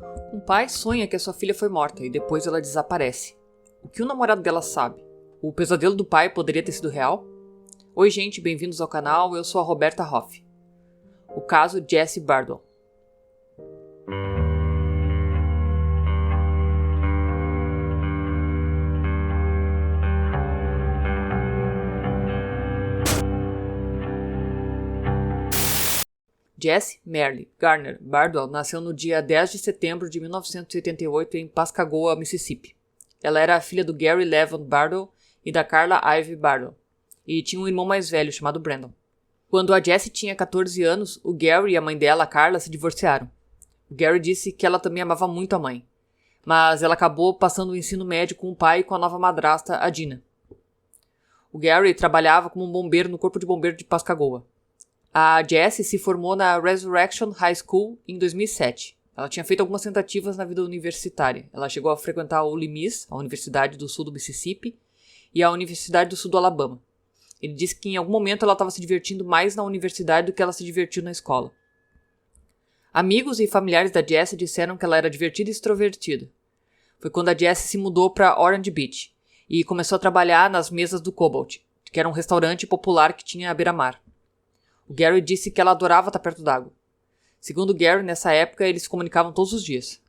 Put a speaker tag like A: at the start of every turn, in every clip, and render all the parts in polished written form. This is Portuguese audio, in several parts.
A: Um pai sonha que a sua filha foi morta e depois ela desaparece. O que o namorado dela sabe? O pesadelo do pai poderia ter sido real? Oi gente, bem-vindos ao canal, eu sou a Roberta Hoff. O caso Jessie Bardwell. Jessie Merle Garner Bardwell nasceu no dia 10 de setembro de 1988 em Pascagoula, Mississippi. Ela era a filha do Gary Levon Bardwell e da Carla Ivy Bardwell, e tinha um irmão mais velho chamado Brandon. Quando a Jessie tinha 14 anos, o Gary e a mãe dela, a Carla, se divorciaram. O Gary disse que ela também amava muito a mãe, mas ela acabou passando o ensino médio com o pai e com a nova madrasta, a Dina. O Gary trabalhava como um bombeiro no Corpo de Bombeiro de Pascagoula. A Jessie se formou na Resurrection High School em 2007. Ela tinha feito algumas tentativas na vida universitária. Ela chegou a frequentar o Ole Miss, a Universidade do Sul do Mississippi, e a Universidade do Sul do Alabama. Ele disse que em algum momento ela estava se divertindo mais na universidade do que ela se divertiu na escola. Amigos e familiares da Jessie disseram que ela era divertida e extrovertida. Foi quando a Jessie se mudou para Orange Beach e começou a trabalhar nas mesas do Cobalt, que era um restaurante popular que tinha à beira-mar. O Gary disse que ela adorava estar perto d'água. Segundo o Gary, nessa época, eles se comunicavam todos os dias.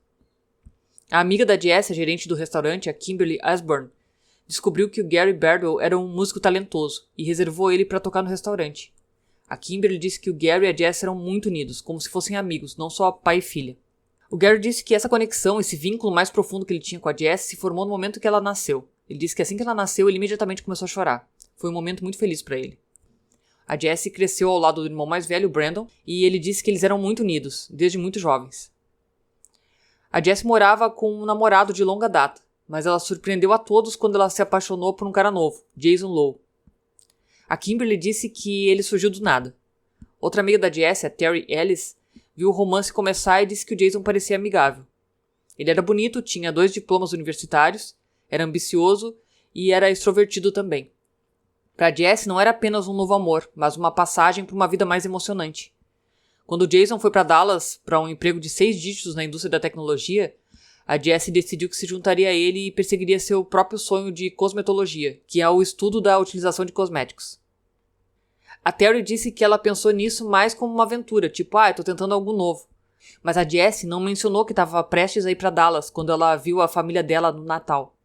A: A amiga da Jessie, a gerente do restaurante, a Kimberly Asburn, descobriu que o Gary Bardwell era um músico talentoso e reservou ele para tocar no restaurante. A Kimberly disse que o Gary e a Jessie eram muito unidos, como se fossem amigos, não só pai e filha. O Gary disse que essa conexão, esse vínculo mais profundo que ele tinha com a Jessie, se formou no momento que ela nasceu. Ele disse que assim que ela nasceu, ele imediatamente começou a chorar. Foi um momento muito feliz para ele. A Jessie cresceu ao lado do irmão mais velho, Brandon, e ele disse que eles eram muito unidos, desde muito jovens. A Jessie morava com um namorado de longa data, mas ela surpreendeu a todos quando ela se apaixonou por um cara novo, Jason Lowe. A Kimberly disse que ele surgiu do nada. Outra amiga da Jessie, a Terry Ellis, viu o romance começar e disse que o Jason parecia amigável. Ele era bonito, tinha 2 diplomas universitários, era ambicioso e era extrovertido também. Para Jessie não era apenas um novo amor, mas uma passagem para uma vida mais emocionante. Quando Jason foi para Dallas para um emprego de 6 dígitos na indústria da tecnologia, a Jessie decidiu que se juntaria a ele e perseguiria seu próprio sonho de cosmetologia, que é o estudo da utilização de cosméticos. A Terry disse que ela pensou nisso mais como uma aventura, tipo, tô tentando algo novo. Mas a Jessie não mencionou que estava prestes a ir para Dallas quando ela viu a família dela no Natal.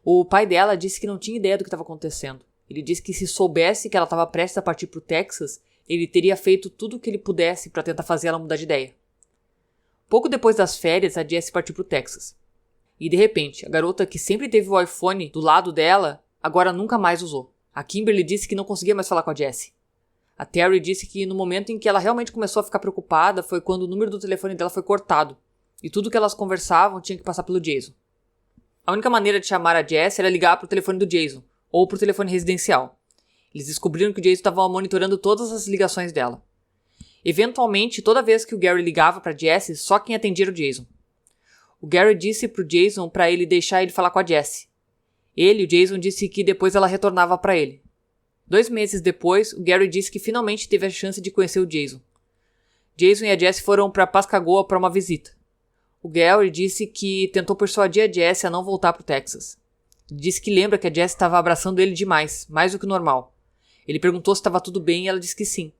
A: O pai dela disse que não tinha ideia do que estava acontecendo. Ele disse que se soubesse que ela estava prestes a partir para o Texas, ele teria feito tudo o que ele pudesse para tentar fazer ela mudar de ideia. Pouco depois das férias, a Jessie partiu para o Texas. E de repente, a garota que sempre teve o iPhone do lado dela, agora nunca mais usou. A Kimberly disse que não conseguia mais falar com a Jessie. A Terry disse que no momento em que ela realmente começou a ficar preocupada foi quando o número do telefone dela foi cortado. E tudo que elas conversavam tinha que passar pelo Jason. A única maneira de chamar a Jessie era ligar para o telefone do Jason, ou por telefone residencial. Eles descobriram que o Jason estava monitorando todas as ligações dela. Eventualmente, toda vez que o Gary ligava para Jessie, só quem atendia era o Jason. O Gary disse para o Jason para ele deixar ele falar com a Jessie. O Jason, disse que depois ela retornava para ele. 2 meses depois, o Gary disse que finalmente teve a chance de conhecer o Jason. Jason e a Jessie foram para Pascagoula para uma visita. O Gary disse que tentou persuadir a Jessie a não voltar para o Texas. Ele disse que lembra que a Jessie estava abraçando ele demais, mais do que o normal. Ele perguntou se estava tudo bem e ela disse que sim.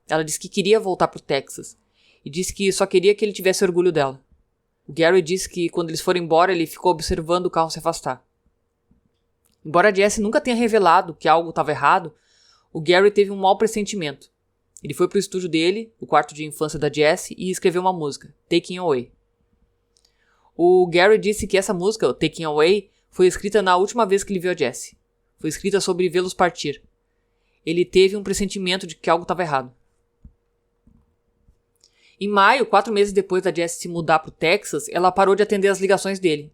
A: Ela disse que queria voltar para o Texas e disse que só queria que ele tivesse orgulho dela. O Gary disse que quando eles foram embora ele ficou observando o carro se afastar. Embora a Jessie nunca tenha revelado que algo estava errado, o Gary teve um mau pressentimento. Ele foi para o estúdio dele, o quarto de infância da Jessie, e escreveu uma música, Taking Away. O Gary disse que essa música, Taking Away, foi escrita na última vez que ele viu a Jessie. Foi escrita sobre vê-los partir. Ele teve um pressentimento de que algo estava errado. Em maio, 4 meses depois da Jessie se mudar para o Texas, ela parou de atender as ligações dele.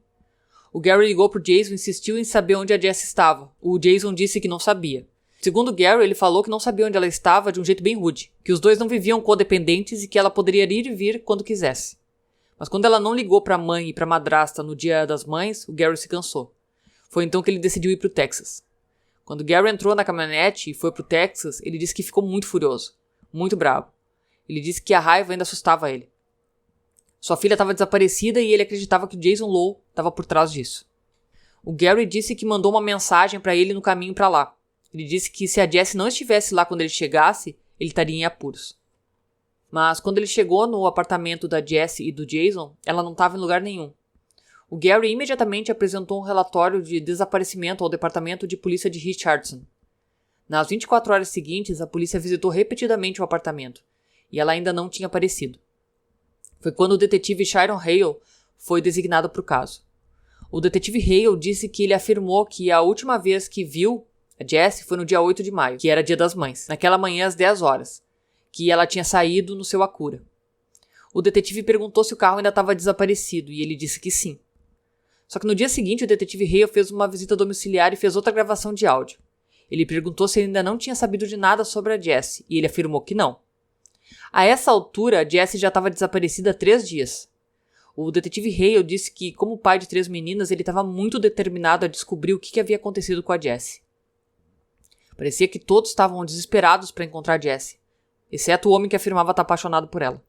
A: O Gary ligou para o Jason e insistiu em saber onde a Jessie estava. O Jason disse que não sabia. Segundo o Gary, ele falou que não sabia onde ela estava de um jeito bem rude, que os dois não viviam codependentes e que ela poderia ir e vir quando quisesse. Mas quando ela não ligou para a mãe e para a madrasta no Dia das Mães, o Gary se cansou. Foi então que ele decidiu ir para o Texas. Quando Gary entrou na caminhonete e foi para o Texas, ele disse que ficou muito furioso, muito bravo. Ele disse que a raiva ainda assustava ele. Sua filha estava desaparecida e ele acreditava que o Jason Lowe estava por trás disso. O Gary disse que mandou uma mensagem para ele no caminho para lá. Ele disse que se a Jessie não estivesse lá quando ele chegasse, ele estaria em apuros. Mas quando ele chegou no apartamento da Jessie e do Jason, ela não estava em lugar nenhum. O Gary imediatamente apresentou um relatório de desaparecimento ao departamento de polícia de Richardson. Nas 24 horas seguintes, a polícia visitou repetidamente o apartamento, e ela ainda não tinha aparecido. Foi quando o detetive Sharon Hale foi designado para o caso. O detetive Hale disse que ele afirmou que a última vez que viu a Jessie foi no dia 8 de maio, que era dia das mães, naquela manhã às 10 horas, que ela tinha saído no seu Acura. O detetive perguntou se o carro ainda estava desaparecido, e ele disse que sim. Só que no dia seguinte, o detetive Hale fez uma visita domiciliar e fez outra gravação de áudio. Ele perguntou se ele ainda não tinha sabido de nada sobre a Jessie, e ele afirmou que não. A essa altura, a Jessie já estava desaparecida há 3 dias. O detetive Hale disse que, como pai de 3 meninas, ele estava muito determinado a descobrir o que havia acontecido com a Jessie. Parecia que todos estavam desesperados para encontrar a Jessie, exceto o homem que afirmava estar apaixonado por ela.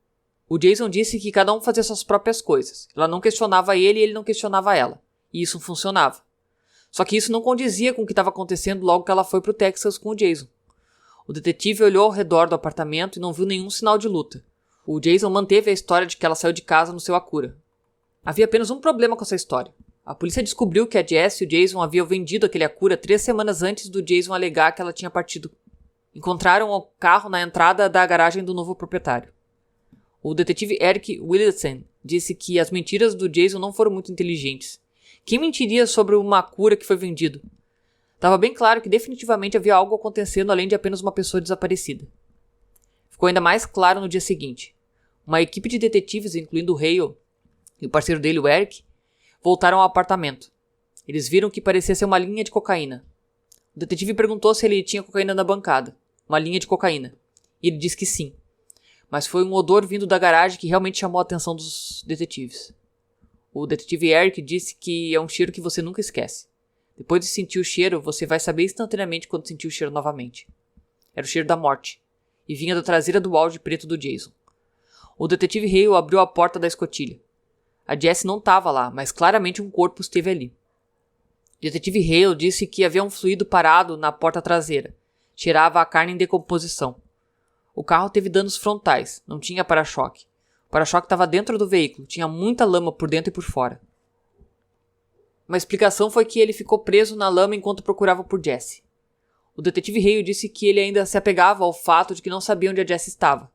A: O Jason disse que cada um fazia suas próprias coisas. Ela não questionava ele e ele não questionava ela. E isso funcionava. Só que isso não condizia com o que estava acontecendo logo que ela foi para o Texas com o Jason. O detetive olhou ao redor do apartamento e não viu nenhum sinal de luta. O Jason manteve a história de que ela saiu de casa no seu Acura. Havia apenas um problema com essa história. A polícia descobriu que a Jessie e o Jason haviam vendido aquele Acura 3 semanas antes do Jason alegar que ela tinha partido. Encontraram o carro na entrada da garagem do novo proprietário. O detetive Eric Wilson disse que as mentiras do Jason não foram muito inteligentes. Quem mentiria sobre uma Acura que foi vendido? Estava bem claro que definitivamente havia algo acontecendo além de apenas uma pessoa desaparecida. Ficou ainda mais claro no dia seguinte. Uma equipe de detetives, incluindo o Hale e o parceiro dele, o Eric, voltaram ao apartamento. Eles viram que parecia ser uma linha de cocaína. O detetive perguntou se ele tinha cocaína na bancada. Uma linha de cocaína. E ele disse que sim. Mas foi um odor vindo da garagem que realmente chamou a atenção dos detetives. O detetive Eric disse que é um cheiro que você nunca esquece. Depois de sentir o cheiro, você vai saber instantaneamente quando sentir o cheiro novamente. Era o cheiro da morte. E vinha da traseira do Audi preto do Jason. O detetive Hale abriu a porta da escotilha. A Jessie não estava lá, mas claramente um corpo esteve ali. O detetive Hale disse que havia um fluido parado na porta traseira. Cheirava a carne em decomposição. O carro teve danos frontais, não tinha para-choque. O para-choque estava dentro do veículo, tinha muita lama por dentro e por fora. Uma explicação foi que ele ficou preso na lama enquanto procurava por Jessie. O detetive Hale disse que ele ainda se apegava ao fato de que não sabia onde a Jessie estava.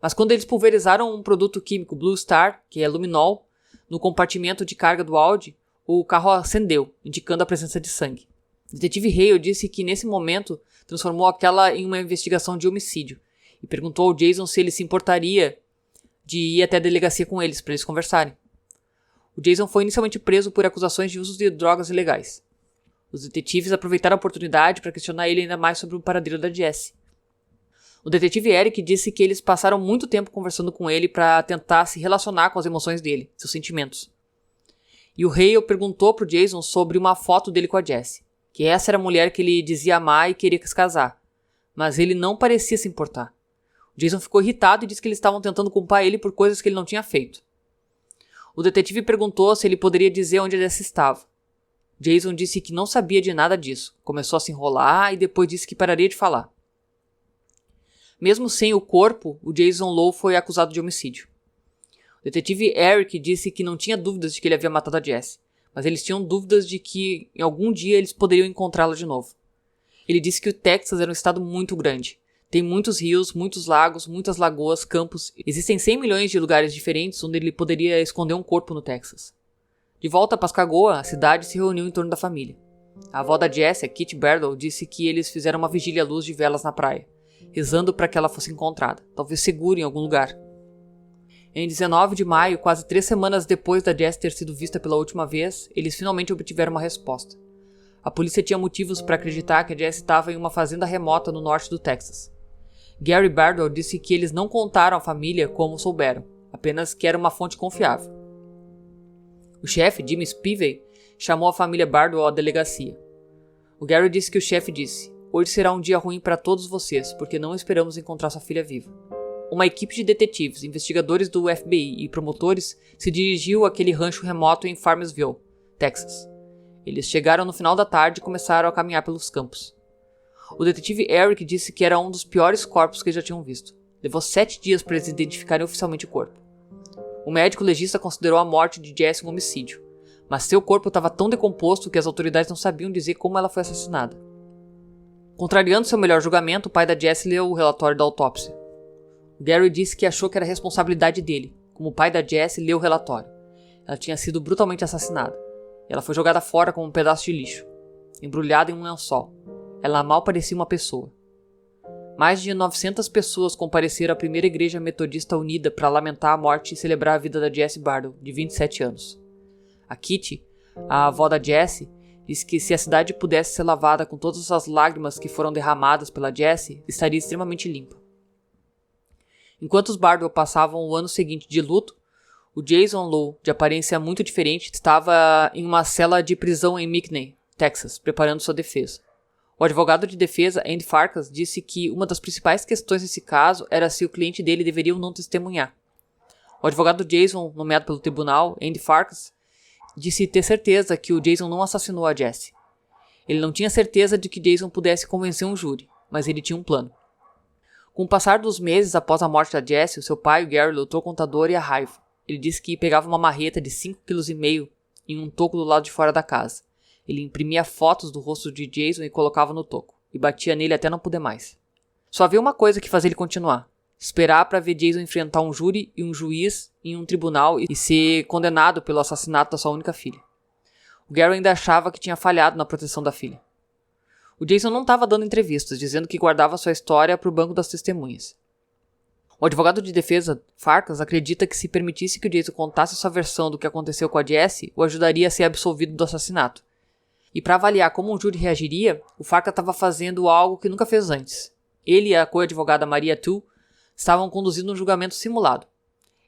A: Mas quando eles pulverizaram um produto químico Blue Star, que é luminol, no compartimento de carga do Audi, o carro acendeu, indicando a presença de sangue. O detetive Hale disse que nesse momento transformou aquela em uma investigação de homicídio e perguntou ao Jason se ele se importaria de ir até a delegacia com eles para eles conversarem. O Jason foi inicialmente preso por acusações de uso de drogas ilegais. Os detetives aproveitaram a oportunidade para questionar ele ainda mais sobre o paradeiro da Jessie. O detetive Eric disse que eles passaram muito tempo conversando com ele para tentar se relacionar com as emoções dele, seus sentimentos. E o Hale perguntou para o Jason sobre uma foto dele com a Jessie, que essa era a mulher que ele dizia amar e queria se casar, mas ele não parecia se importar. O Jason ficou irritado e disse que eles estavam tentando culpar ele por coisas que ele não tinha feito. O detetive perguntou se ele poderia dizer onde a Jessie estava. Jason disse que não sabia de nada disso, começou a se enrolar e depois disse que pararia de falar. Mesmo sem o corpo, o Jason Lowe foi acusado de homicídio. O detetive Eric disse que não tinha dúvidas de que ele havia matado a Jessie, mas eles tinham dúvidas de que em algum dia eles poderiam encontrá-la de novo. Ele disse que o Texas era um estado muito grande. Tem muitos rios, muitos lagos, muitas lagoas, campos. Existem 100 milhões de lugares diferentes onde ele poderia esconder um corpo no Texas. De volta a Pascagoula, a cidade se reuniu em torno da família. A avó da Jessie, Kitty Bardell, disse que eles fizeram uma vigília à luz de velas na praia, rezando para que ela fosse encontrada, talvez segura em algum lugar. Em 19 de maio, quase 3 semanas depois da Jessie ter sido vista pela última vez, eles finalmente obtiveram uma resposta. A polícia tinha motivos para acreditar que a Jessie estava em uma fazenda remota no norte do Texas. Gary Bardell disse que eles não contaram à família como souberam, apenas que era uma fonte confiável. O chefe, Jimmy Spivey, chamou a família Bardell à delegacia. O Gary disse que o chefe disse: "Hoje será um dia ruim para todos vocês, porque não esperamos encontrar sua filha viva." uma equipe de detetives, investigadores do FBI e promotores se dirigiu àquele rancho remoto em Farmersville, Texas. Eles chegaram no final da tarde e começaram a caminhar pelos campos. O detetive Eric disse que era um dos piores corpos que já tinham visto. Levou 7 dias para eles identificarem oficialmente o corpo. O médico legista considerou a morte de Jessie um homicídio, mas seu corpo estava tão decomposto que as autoridades não sabiam dizer como ela foi assassinada. Contrariando seu melhor julgamento, o pai da Jessie leu o relatório da autópsia. Gary disse que achou que era responsabilidade dele, como o pai da Jessie leu o relatório. Ela tinha sido brutalmente assassinada. Ela foi jogada fora como um pedaço de lixo, embrulhada em um lençol. Ela mal parecia uma pessoa. Mais de 900 pessoas compareceram à primeira igreja metodista unida para lamentar a morte e celebrar a vida da Jessie Bardell, de 27 anos. A Kitty, a avó da Jessie, disse que se a cidade pudesse ser lavada com todas as lágrimas que foram derramadas pela Jessie, estaria extremamente limpa. Enquanto os Bardell passavam o ano seguinte de luto, o Jason Lowe, de aparência muito diferente, estava em uma cela de prisão em McKinney, Texas, preparando sua defesa. O advogado de defesa, Andy Farkas, disse que uma das principais questões nesse caso era se o cliente dele deveria ou não testemunhar. O advogado Jason, nomeado pelo tribunal, Andy Farkas, disse ter certeza que o Jason não assassinou a Jessie. Ele não tinha certeza de que Jason pudesse convencer um júri, mas ele tinha um plano. Com o passar dos meses após a morte da Jessie, o seu pai, o Gary, lutou contra a dor e a raiva. Ele disse que pegava uma marreta de 5,5 kg em um toco do lado de fora da casa. Ele imprimia fotos do rosto de Jason e colocava no toco, e batia nele até não poder mais. Só havia uma coisa que fazia ele continuar: esperar para ver Jason enfrentar um júri e um juiz em um tribunal e ser condenado pelo assassinato da sua única filha. O Gary ainda achava que tinha falhado na proteção da filha. O Jason não estava dando entrevistas, dizendo que guardava sua história para o banco das testemunhas. O advogado de defesa, Farkas, acredita que se permitisse que o Jason contasse sua versão do que aconteceu com a Jessie, o ajudaria a ser absolvido do assassinato. E para avaliar como um júri reagiria, o Farkas estava fazendo algo que nunca fez antes. Ele e a co-advogada Maria Tu estavam conduzindo um julgamento simulado.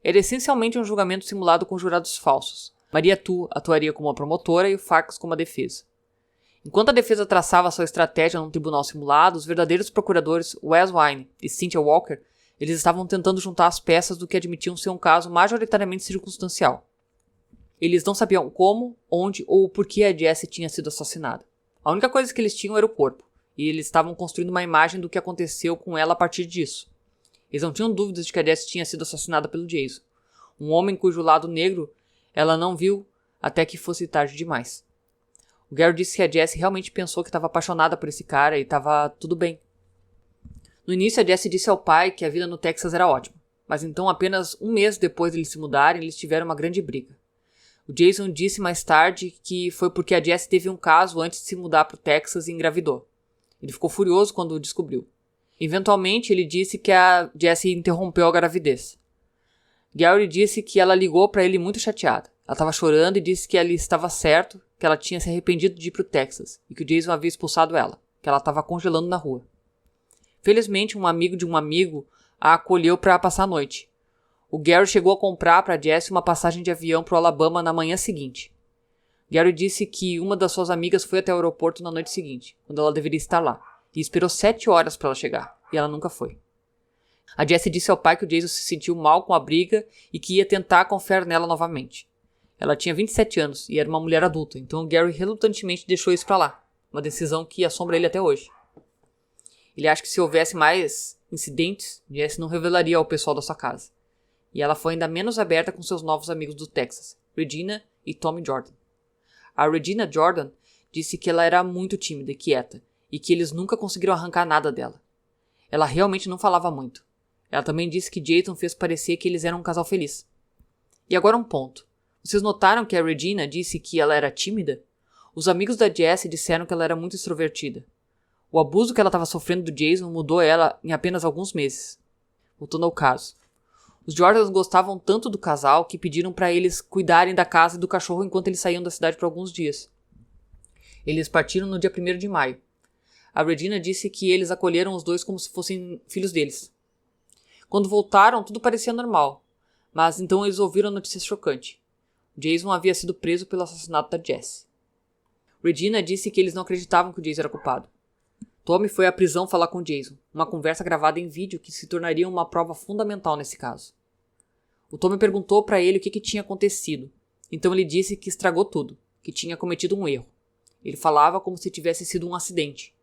A: Era essencialmente um julgamento simulado com jurados falsos. Maria Tu atuaria como a promotora e o Farkas como a defesa. Enquanto a defesa traçava sua estratégia num tribunal simulado, os verdadeiros procuradores Wes Wine e Cynthia Walker, eles estavam tentando juntar as peças do que admitiam ser um caso majoritariamente circunstancial. Eles não sabiam como, onde ou por que a Jessie tinha sido assassinada. A única coisa que eles tinham era o corpo, e eles estavam construindo uma imagem do que aconteceu com ela a partir disso. Eles não tinham dúvidas de que a Jessie tinha sido assassinada pelo Jason, um homem cujo lado negro ela não viu até que fosse tarde demais. O Gary disse que a Jessie realmente pensou que estava apaixonada por esse cara e estava tudo bem. No início, a Jessie disse ao pai que a vida no Texas era ótima, mas então apenas um mês depois de eles se mudarem, eles tiveram uma grande briga. O Jason disse mais tarde que foi porque a Jessie teve um caso antes de se mudar para o Texas e engravidou. Ele ficou furioso quando o descobriu. Eventualmente, ele disse que a Jessie interrompeu a gravidez. Gary disse que ela ligou para ele muito chateada. Ela estava chorando e disse que ele estava certo, que ela tinha se arrependido de ir para o Texas e que o Jason havia expulsado ela, que ela estava congelando na rua. Felizmente, um amigo de um amigo a acolheu para passar a noite. O Gary chegou a comprar para Jessie uma passagem de avião para o Alabama na manhã seguinte. Gary disse que uma das suas amigas foi até o aeroporto na noite seguinte, quando ela deveria estar lá, e esperou 7 horas para ela chegar, e ela nunca foi. A Jessie disse ao pai que o Jason se sentiu mal com a briga e que ia tentar confiar nela novamente. Ela tinha 27 anos e era uma mulher adulta, então Gary relutantemente deixou isso para lá, uma decisão que assombra ele até hoje. Ele acha que se houvesse mais incidentes, Jessie não revelaria ao pessoal da sua casa. E ela foi ainda menos aberta com seus novos amigos do Texas, Regina e Tommy Jordan. A Regina Jordan disse que ela era muito tímida e quieta, e que eles nunca conseguiram arrancar nada dela. Ela realmente não falava muito. Ela também disse que Jason fez parecer que eles eram um casal feliz. E agora um ponto. Vocês notaram que a Regina disse que ela era tímida? Os amigos da Jessie disseram que ela era muito extrovertida. O abuso que ela estava sofrendo do Jason mudou ela em apenas alguns meses. Voltando ao caso. Os Jordans gostavam tanto do casal que pediram para eles cuidarem da casa e do cachorro enquanto eles saíam da cidade por alguns dias. Eles partiram no dia 1º de maio. A Regina disse que eles acolheram os dois como se fossem filhos deles. Quando voltaram, tudo parecia normal, mas então eles ouviram a notícia chocante. Jason havia sido preso pelo assassinato da Jessie. Regina disse que eles não acreditavam que o Jason era culpado. Tommy foi à prisão falar com Jason, uma conversa gravada em vídeo que se tornaria uma prova fundamental nesse caso. O Tommy perguntou para ele o que tinha acontecido, então ele disse que estragou tudo, que tinha cometido um erro. Ele falava como se tivesse sido um acidente.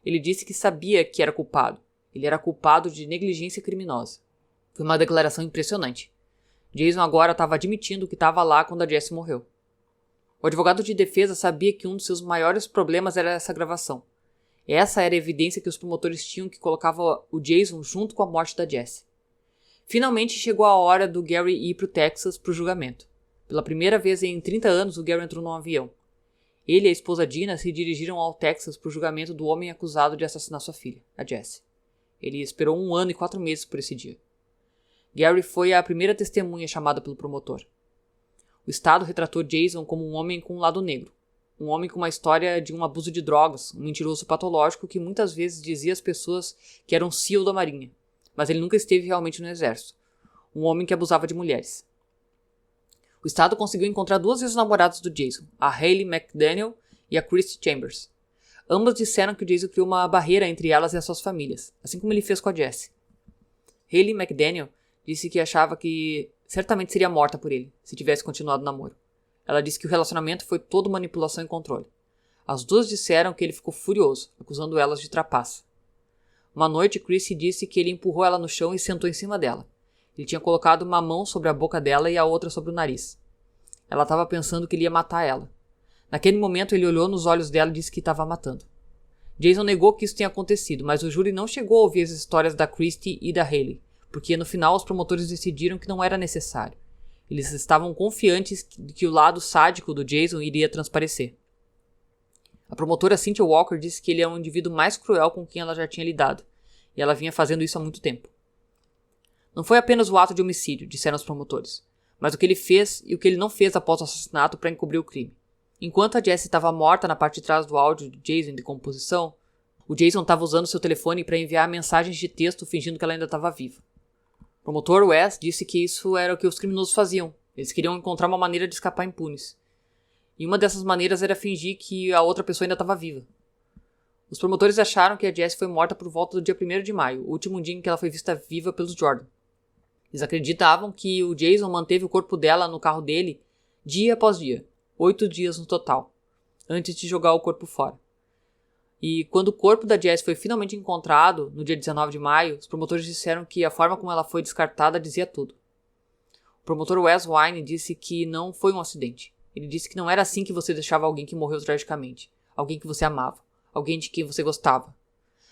A: Ele disse que sabia que era culpado. Ele era culpado de negligência criminosa. Foi uma declaração impressionante. Jason agora estava admitindo que estava lá quando a Jessie morreu. O advogado de defesa sabia que um dos seus maiores problemas era essa gravação. Essa era a evidência que os promotores tinham que colocava o Jason junto com a morte da Jessie. Finalmente chegou a hora do Gary ir para o Texas para o julgamento. Pela primeira vez em 30 anos, o Gary entrou num avião. Ele e a esposa Dina se dirigiram ao Texas para o julgamento do homem acusado de assassinar sua filha, a Jessie. Ele esperou 1 ano e 4 meses por esse dia. Gary foi a primeira testemunha chamada pelo promotor. O Estado retratou Jason como um homem com um lado negro. Um homem com uma história de um abuso de drogas, um mentiroso patológico que muitas vezes dizia às pessoas que era um SEAL da Marinha, mas ele nunca esteve realmente no exército. Um homem que abusava de mulheres. O Estado conseguiu encontrar 2 ex-namoradas do Jason, a Hayley McDaniel e a Christy Chambers. Ambas disseram que o Jason criou uma barreira entre elas e as suas famílias, assim como ele fez com a Jessie. Hayley McDaniel disse que achava que certamente seria morta por ele, se tivesse continuado o namoro. Ela disse que o relacionamento foi todo manipulação e controle. As 2 disseram que ele ficou furioso, acusando elas de trapaça. Uma noite, Chrissy disse que ele empurrou ela no chão e sentou em cima dela. Ele tinha colocado uma mão sobre a boca dela e a outra sobre o nariz. Ela estava pensando que ele ia matar ela. Naquele momento, ele olhou nos olhos dela e disse que estava matando. Jason negou que isso tenha acontecido, mas o júri não chegou a ouvir as histórias da Christy e da Hayley, porque no final os promotores decidiram que não era necessário. Eles estavam confiantes de que o lado sádico do Jason iria transparecer. A promotora Cynthia Walker disse que ele é um indivíduo mais cruel com quem ela já tinha lidado, e ela vinha fazendo isso há muito tempo. Não foi apenas o ato de homicídio, disseram os promotores, mas o que ele fez e o que ele não fez após o assassinato para encobrir o crime. Enquanto a Jessie estava morta na parte de trás do áudio do Jason em decomposição, o Jason estava usando seu telefone para enviar mensagens de texto fingindo que ela ainda estava viva. O promotor Wes disse que isso era o que os criminosos faziam. Eles queriam encontrar uma maneira de escapar impunes. E uma dessas maneiras era fingir que a outra pessoa ainda estava viva. Os promotores acharam que a Jessie foi morta por volta do dia 1º de maio, o último dia em que ela foi vista viva pelos Jordan. Eles acreditavam que o Jason manteve o corpo dela no carro dele dia após dia, 8 dias no total, antes de jogar o corpo fora. E quando o corpo da Jessie foi finalmente encontrado, no dia 19 de maio, os promotores disseram que a forma como ela foi descartada dizia tudo. O promotor Wes Wine disse que não foi um acidente. Ele disse que não era assim que você deixava alguém que morreu tragicamente, alguém que você amava, alguém de quem você gostava.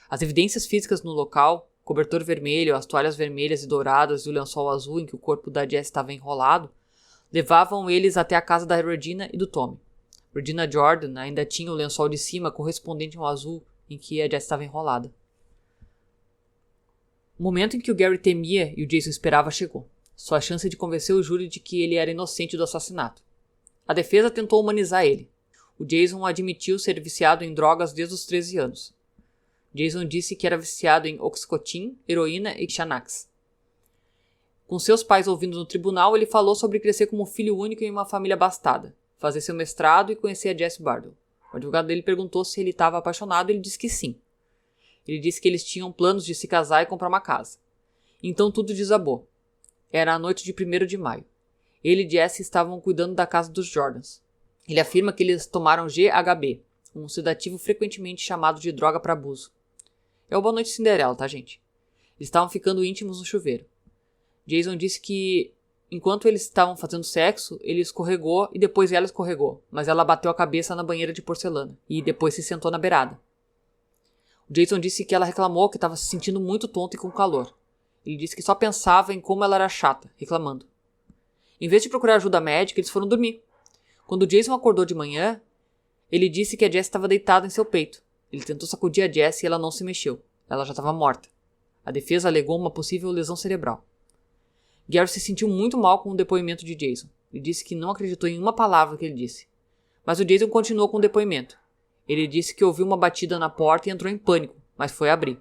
A: As evidências físicas no local, o cobertor vermelho, as toalhas vermelhas e douradas e o lençol azul em que o corpo da Jessie estava enrolado, levavam eles até a casa da Regina e do Tommy. Regina Jordan ainda tinha o lençol de cima correspondente ao azul em que a Jessie estava enrolada. O momento em que o Gary temia e o Jason esperava chegou. Sua chance de convencer o júri de que ele era inocente do assassinato. A defesa tentou humanizar ele. O Jason admitiu ser viciado em drogas desde os 13 anos. Jason disse que era viciado em Oxycontin, heroína e Xanax. Com seus pais ouvindo no tribunal, ele falou sobre crescer como filho único em uma família abastada, fazer seu mestrado e conhecer a Jessie Bardell. O advogado dele perguntou se ele estava apaixonado e ele disse que sim. Ele disse que eles tinham planos de se casar e comprar uma casa. Então tudo desabou. Era a noite de 1º de maio. Ele e Jessie estavam cuidando da casa dos Jordans. Ele afirma que eles tomaram GHB, um sedativo frequentemente chamado de droga para abuso. É o Boa Noite Cinderela, tá, gente? Eles estavam ficando íntimos no chuveiro. Jason disse que, enquanto eles estavam fazendo sexo, ele escorregou e depois ela escorregou, mas ela bateu a cabeça na banheira de porcelana e depois se sentou na beirada. O Jason disse que ela reclamou que estava se sentindo muito tonta e com calor. Ele disse que só pensava em como ela era chata, reclamando. Em vez de procurar ajuda médica, eles foram dormir. Quando Jason acordou de manhã, ele disse que a Jessie estava deitada em seu peito. Ele tentou sacudir a Jessie e ela não se mexeu. Ela já estava morta. A defesa alegou uma possível lesão cerebral. Gary se sentiu muito mal com o depoimento de Jason. Ele disse que não acreditou em uma palavra que ele disse. Mas o Jason continuou com o depoimento. Ele disse que ouviu uma batida na porta e entrou em pânico, mas foi abrir.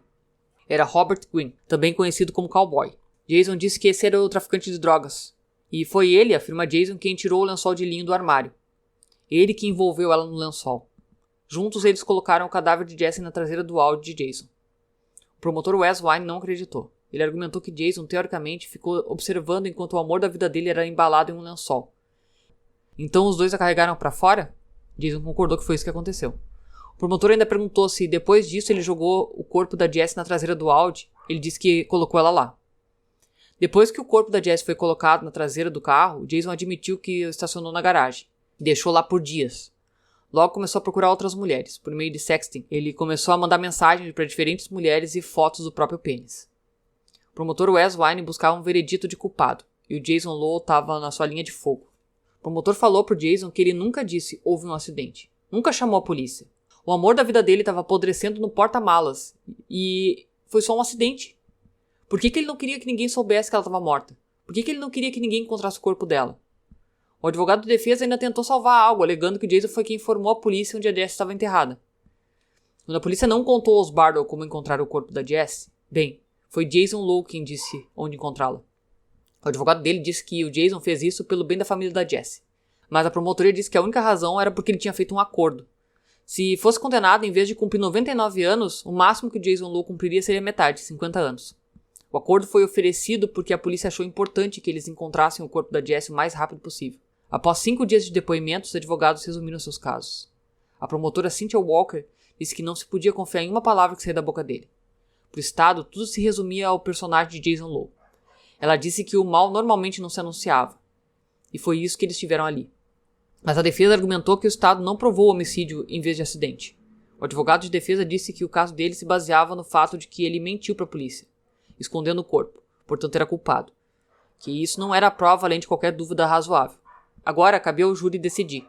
A: Era Robert Green, também conhecido como Cowboy. Jason disse que esse era o traficante de drogas. E foi ele, afirma Jason, quem tirou o lençol de linho do armário. Ele que envolveu ela no lençol. Juntos eles colocaram o cadáver de Jesse na traseira do Audi de Jason. O promotor Wes Wine não acreditou. Ele argumentou que Jason, teoricamente, ficou observando enquanto o amor da vida dele era embalado em um lençol. Então os dois a carregaram para fora? Jason concordou que foi isso que aconteceu. O promotor ainda perguntou se depois disso ele jogou o corpo da Jesse na traseira do Audi. Ele disse que colocou ela lá. Depois que o corpo da Jesse foi colocado na traseira do carro, Jason admitiu que o estacionou na garagem. Deixou lá por dias. Logo começou a procurar outras mulheres. Por meio de sexting, ele começou a mandar mensagens para diferentes mulheres e fotos do próprio pênis. O promotor Wes Wine buscava um veredito de culpado, e o Jason Lowe estava na sua linha de fogo. O promotor falou pro Jason que ele nunca disse houve um acidente. Nunca chamou a polícia. O amor da vida dele estava apodrecendo no porta-malas. E foi só um acidente. Por que ele não queria que ninguém soubesse que ela estava morta? Por que ele não queria que ninguém encontrasse o corpo dela? O advogado de defesa ainda tentou salvar algo, alegando que Jason foi quem informou a polícia onde a Jess estava enterrada. Quando a polícia não contou aos Bardwell como encontrar o corpo da Jess, bem, foi Jason Lowe quem disse onde encontrá-la. O advogado dele disse que o Jason fez isso pelo bem da família da Jess. Mas a promotoria disse que a única razão era porque ele tinha feito um acordo. Se fosse condenado, em vez de cumprir 99 anos, o máximo que o Jason Lowe cumpriria seria metade, 50 anos. O acordo foi oferecido porque a polícia achou importante que eles encontrassem o corpo da Jess o mais rápido possível. Após 5 dias de depoimentos, os advogados resumiram seus casos. A promotora Cynthia Walker disse que não se podia confiar em uma palavra que saía da boca dele. Para o Estado, tudo se resumia ao personagem de Jason Lowe. Ela disse que o mal normalmente não se anunciava. E foi isso que eles tiveram ali. Mas a defesa argumentou que o Estado não provou o homicídio em vez de acidente. O advogado de defesa disse que o caso dele se baseava no fato de que ele mentiu para a polícia, escondendo o corpo, portanto era culpado. Que isso não era prova além de qualquer dúvida razoável. Agora cabia ao júri decidir.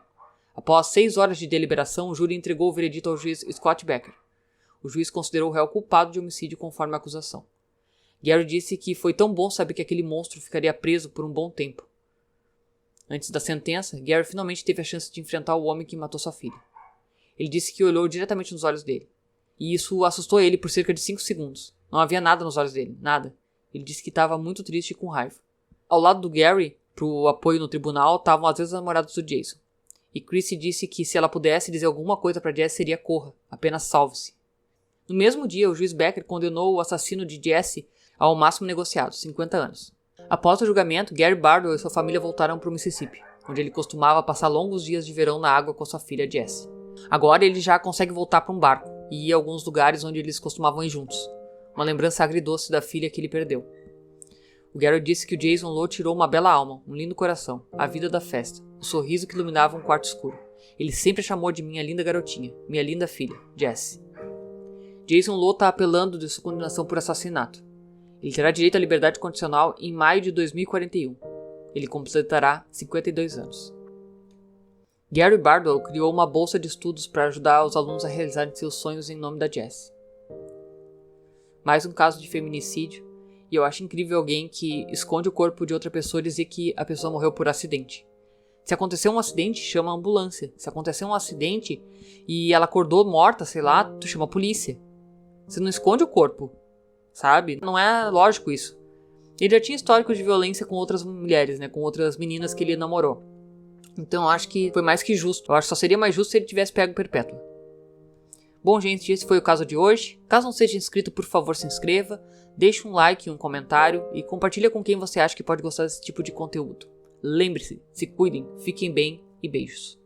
A: Após 6 horas de deliberação, o júri entregou o veredito ao juiz Scott Becker. O juiz considerou o réu culpado de homicídio conforme a acusação. Gary disse que foi tão bom saber que aquele monstro ficaria preso por um bom tempo. Antes da sentença, Gary finalmente teve a chance de enfrentar o homem que matou sua filha. Ele disse que olhou diretamente nos olhos dele. E isso assustou ele por cerca de 5 segundos. Não havia nada nos olhos dele, nada. Ele disse que estava muito triste e com raiva. Ao lado do Gary, pro apoio no tribunal, estavam as ex-namoradas do Jason. E Chrissy disse que se ela pudesse dizer alguma coisa para Jesse seria corra, apenas salve-se. No mesmo dia, o juiz Becker condenou o assassino de Jesse ao máximo negociado, 50 anos. Após o julgamento, Gary Bardwell e sua família voltaram para o Mississippi, onde ele costumava passar longos dias de verão na água com sua filha Jesse. Agora ele já consegue voltar para um barco e ir a alguns lugares onde eles costumavam ir juntos. Uma lembrança agridoce da filha que ele perdeu. O Gary disse que o Jason Lowe tirou uma bela alma, um lindo coração, a vida da festa, o sorriso que iluminava um quarto escuro. Ele sempre chamou de minha linda garotinha, minha linda filha, Jesse. Jason Lowe está apelando de sua condenação por assassinato. Ele terá direito à liberdade condicional em maio de 2041. Ele completará 52 anos. Gary Bardwell criou uma bolsa de estudos para ajudar os alunos a realizarem seus sonhos em nome da Jesse. Mais um caso de feminicídio, e eu acho incrível alguém que esconde o corpo de outra pessoa dizer que a pessoa morreu por acidente. Se acontecer um acidente, chama a ambulância. Se acontecer um acidente e ela acordou morta, sei lá, tu chama a polícia. Você não esconde o corpo, sabe? Não é lógico isso. Ele já tinha histórico de violência com outras mulheres, né? Com outras meninas que ele namorou. Então eu acho que foi mais que justo. Eu acho que só seria mais justo se ele tivesse pego perpétua. Bom, gente, esse foi o caso de hoje. Caso não seja inscrito, por favor, se inscreva. Deixe um like e um comentário. E compartilha com quem você acha que pode gostar desse tipo de conteúdo. Lembre-se, se cuidem, fiquem bem e beijos.